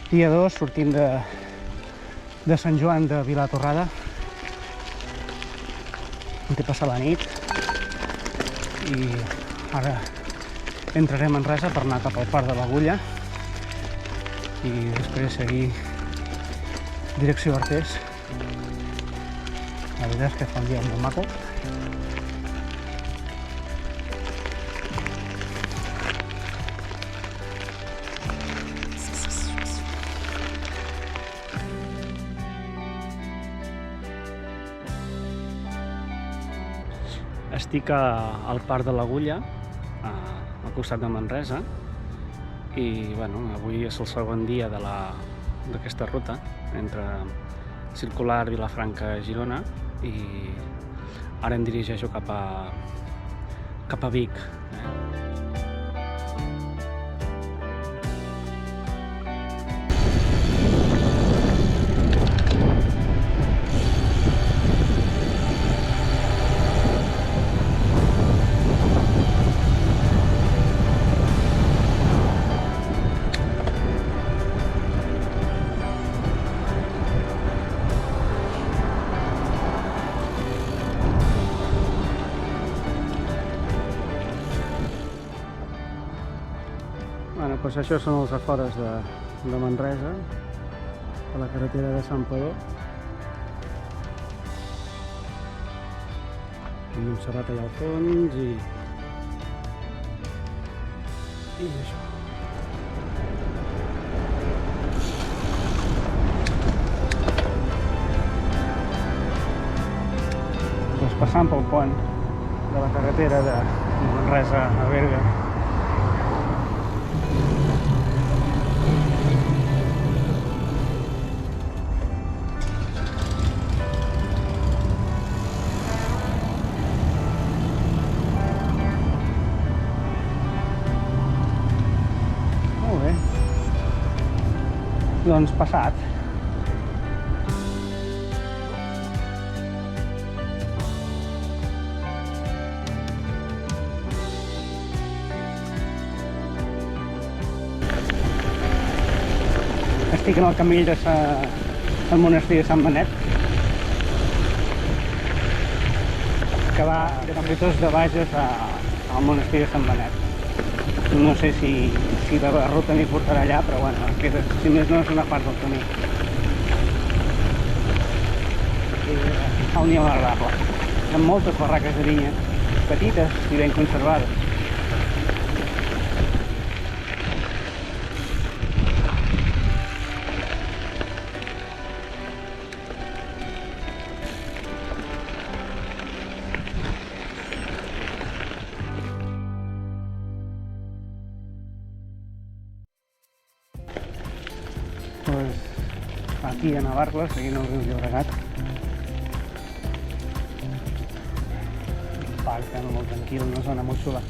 Dia 2, sortim de Sant Joan de Vilatorrada, on he passat la nit, i ara entrarem a Manresa per anar cap al Parc de l'Agulla i després seguir direcció Artés. La veritat és que fa un dia molt maco. Estic al Parc de l'Agulla, al costat de Manresa, i bueno, avui és el segon dia d'aquesta ruta entre circular Vilafranca-Girona, i ara em dirigeixo cap a Vic. Doncs això són els afores de Manresa, a la carretera de Santpedor. Amb Montserrat allà al fons i això. Doncs passant pel pont de la carretera de Manresa a Berga. Doncs passat. Estic en el camí del monestir de Sant Benet, que va de Campritós de Bages al monestir de Sant Benet. No sé si la ruta m'hi portarà allà, però bueno, si més no és una part del camí. Fa un dia molt agradable, amb moltes barraques de vinya, petites i ben conservades. Aquí a Navarcles, seguint el riu Llobregat. Un parc molt tranquil, una zona molt xula.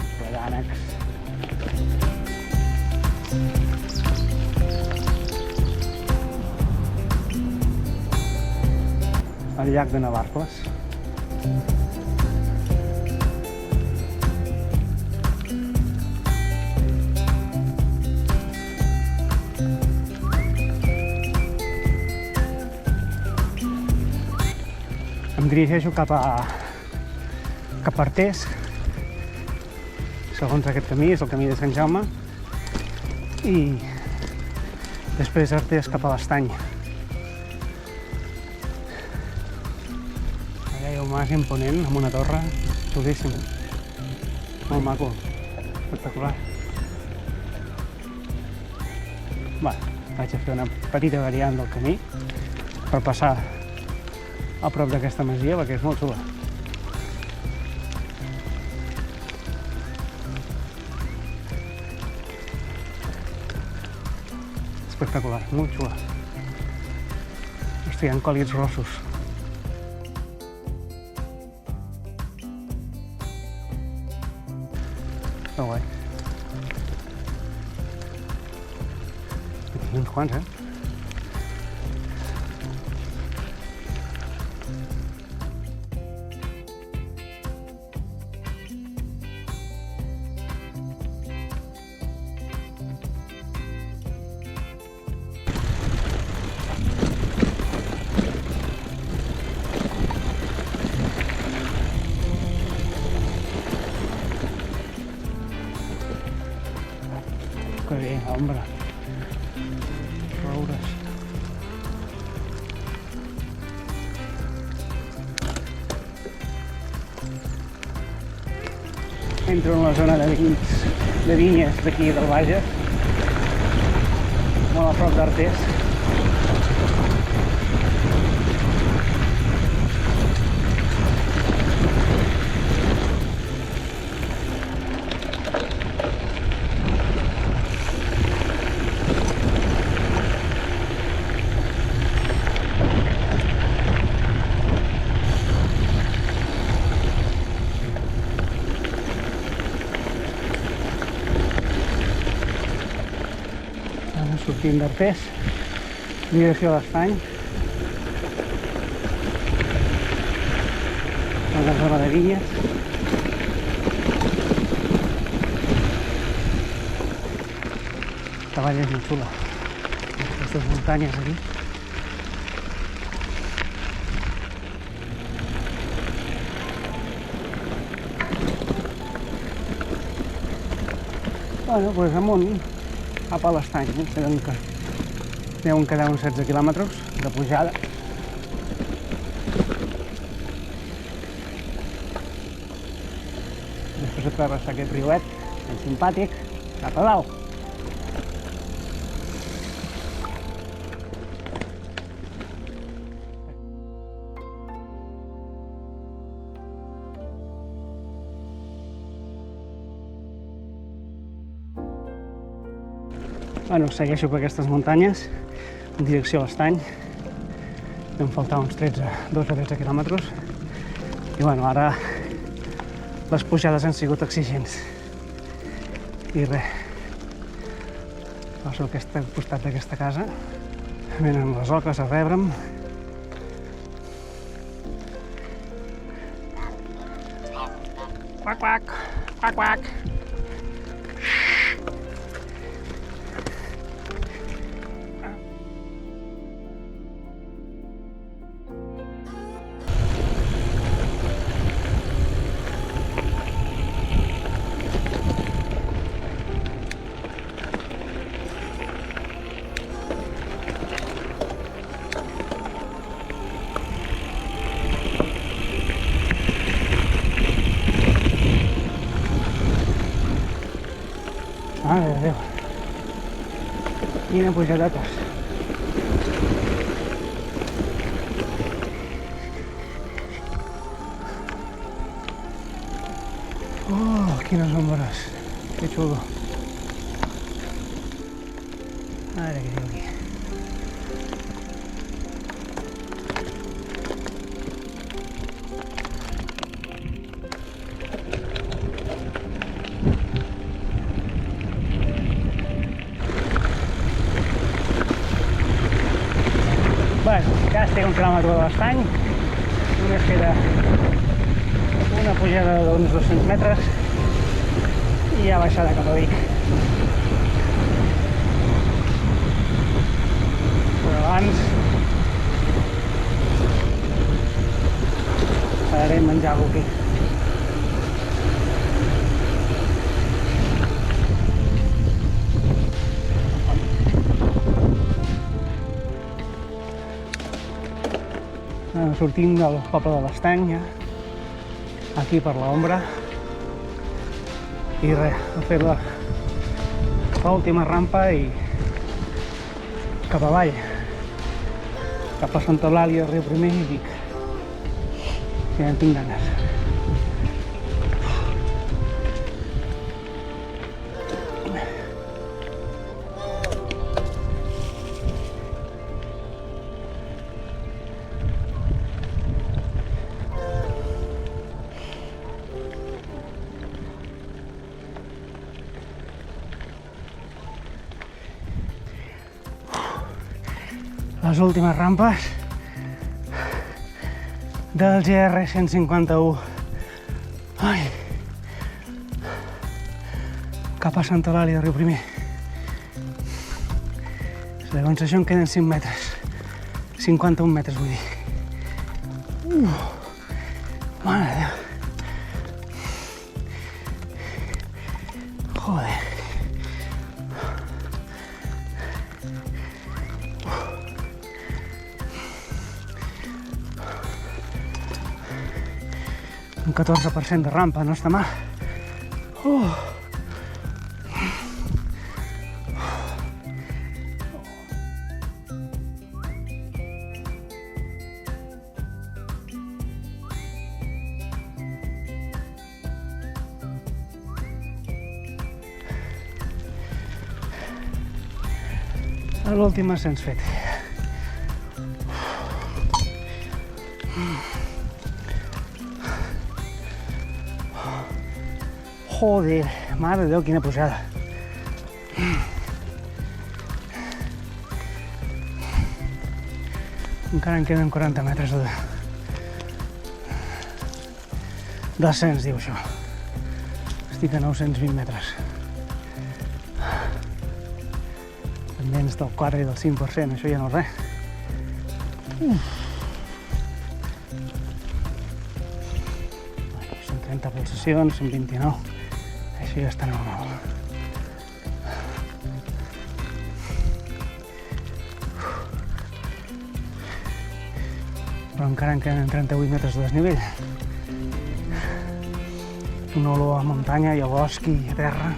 Ple d'ànecs. El llac de Navarcles. Em dirigeixo cap a Artés. Segons aquest camí, és el camí de Sant Jaume, i després Artés cap a l'Estany. Allà hi ha un mas imponent amb una torre xulíssima. Molt maco, espectacular. Vaig a fer una petita variant del camí per passar a prop d'aquesta masia, perquè és molt xula. Espectacular, molt xula. Hòstia, hi ha còlids rossos. Està guai. Aquí hi ha uns quants, l'ombra. Roures. Entro en la zona de vinyes d'aquí del Bages, molt a prop d'Artés. Sortim d'Artés, direcció a l'Estany, a la zona de vinyes. La vall és molt xula, aquestes muntanyes aquí. Bueno, doncs amunt, cap a l'Estany, deuen quedar uns 16 quilòmetres de pujada. Després de travessar aquest riuet, ben simpàtic, cap a dalt. Bueno, segueixo per aquestes muntanyes en direcció a l'Estany. Em faltaven uns 12 o 13 quilòmetres. I bueno, ara les pujades han sigut exigents. I res, passo al costat d'aquesta casa. Venen les oques a rebre'm. Quac, quac, quac, quac. Mare de Déu, quina pujadetes. Oh, quines ombres, que xulo. Ara què diu aquí. Bueno, ja estic a 1 quilòmetre de l'Estany, només queda una pujada d'uns 200 metres i ja baixada cap a Vic. Però abans faré menjar alguna cosa aquí. Sortim del poble de l'Estany, aquí per l'ombra, i res, he fet l'última rampa i cap avall, cap a Santa Eulàlia, Riu Primer i Vic. Ja en tinc ganes. Les últimes rampes del GR 151. Ai. Cap a Santa Eulàlia de Riu Primer. Segons això em queden 5 metres. 51 metres, vull dir. Mare de Déu. Joder. Un 14% de rampa, no està mal. L'últim ascens fet. Joder, mare de Déu, quina pujada. Encara en queden 40 metres d'ascens, diu això. Estic a 920 metres. Pendents del 4 i del 5%, això ja no és res. Són 30 pulsacions, són 29. Això ja està normal. Però encara en queden 38 metres de desnivell. Una olor a muntanya i a bosc i a terra.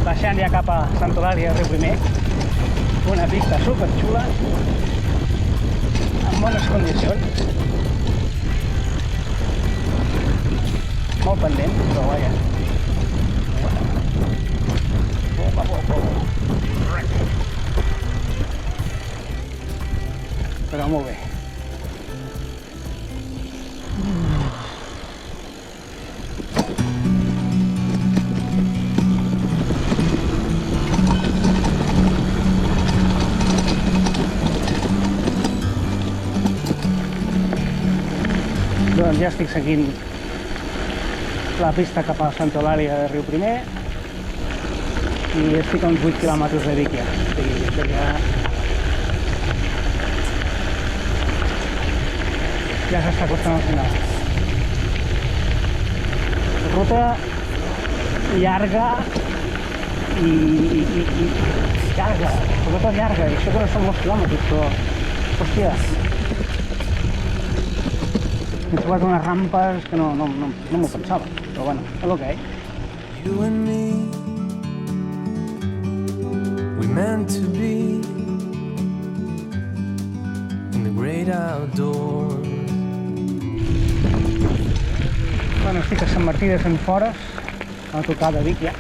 Baixant ja cap a Sant Eulàlia de Riuprimer, una pista superxula, en bones condicions, molt pendent, però vaja. Però molt bé. Doncs ja estic seguint la pista cap a Sant Eulàlia de Riuprimer i estic a uns 8 quilòmetres de Vic ja. O sigui que ja s'està acostant al final. Ruta llarga i llarga, sobretot llarga, i això que no són molts quilòmetres, però hòstia, he trobat unes rampes que no m'ho pensava, però bueno, és el que hi ha. You and me, we meant to be in the great outdoors. Bueno, estic a Sant Martí de Centfores, a la tocada de Vic ja.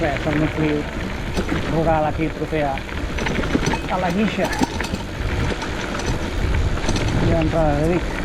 Bé, és el nucli rural aquí proper a la Guixa i a l'entrada de Vic.